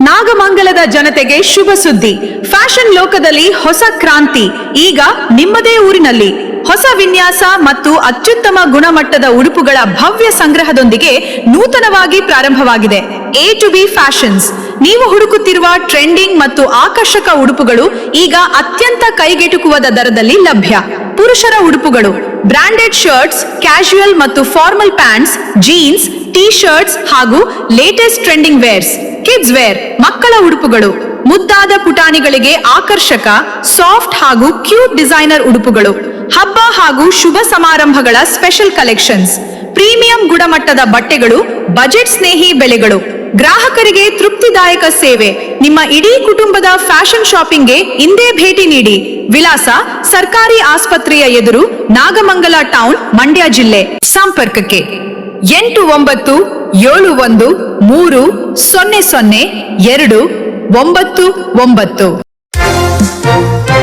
ನಾಗಮಂಗಲದ ಜನತೆಗೆ ಶುಭ ಸುದ್ದಿ. ಫ್ಯಾಷನ್ ಲೋಕದಲ್ಲಿ ಹೊಸ ಕ್ರಾಂತಿ ಈಗ ನಿಮ್ಮದೇ ಊರಿನಲ್ಲಿ. ಹೊಸ ವಿನ್ಯಾಸ ಮತ್ತು ಅತ್ಯುತ್ತಮ ಗುಣಮಟ್ಟದ ಉಡುಪುಗಳ ಭವ್ಯ ಸಂಗ್ರಹದೊಂದಿಗೆ ನೂತನವಾಗಿ ಪ್ರಾರಂಭವಾಗಿದೆ ಎ ಟು ಬಿ ಫ್ಯಾಷನ್ಸ್. ನೀವು ಹುಡುಕುತ್ತಿರುವ ಟ್ರೆಂಡಿಂಗ್ ಮತ್ತು ಆಕರ್ಷಕ ಉಡುಪುಗಳು ಈಗ ಅತ್ಯಂತ ಕೈಗೆಟುಕುವ ದರದಲ್ಲಿ ಲಭ್ಯ. ಪುರುಷರ ಉಡುಪುಗಳು, ಬ್ರಾಂಡೆಡ್ ಶರ್ಟ್ಸ್, ಕ್ಯಾಶುಯಲ್ ಮತ್ತು formal pants, jeans, T shirts ಹಾಗೂ latest trending wears. Kids wear, ಮಕ್ಕಳ ಉಡುಪುಗಳು, ಮುದ್ದಾದ ಪುಟಾಣಿಗಳಿಗೆ ಆಕರ್ಷಕ ಸಾಫ್ಟ್ ಹಾಗೂ ಕ್ಯೂಟ್ ಡಿಸೈನರ್ ಉಡುಪುಗಳು, ಹಬ್ಬ ಹಾಗೂ ಶುಭ ಸಮಾರಂಭಗಳ ಸ್ಪೆಷಲ್ ಕಲೆಕ್ಷನ್ಸ್, ಪ್ರೀಮಿಯಂ ಗುಣಮಟ್ಟದ ಬಟ್ಟೆಗಳು, ಬಜೆಟ್ ಸ್ನೇಹಿ ಬೆಲೆಗಳು, ಗ್ರಾಹಕರಿಗೆ ತೃಪ್ತಿದಾಯಕ ಸೇವೆ. ನಿಮ್ಮ ಇಡೀ ಕುಟುಂಬದ ಫ್ಯಾಷನ್ ಶಾಪಿಂಗ್ಗೆ ಇಂದೇ ಭೇಟಿ ನೀಡಿ. ವಿಳಾಸ: ಸರ್ಕಾರಿ ಆಸ್ಪತ್ರೆಯ ಎದುರು, ನಾಗಮಂಗಲ ಟೌನ್, ಮಂಡ್ಯ ಜಿಲ್ಲೆ. ಸಂಪರ್ಕಕ್ಕೆ 8971300299.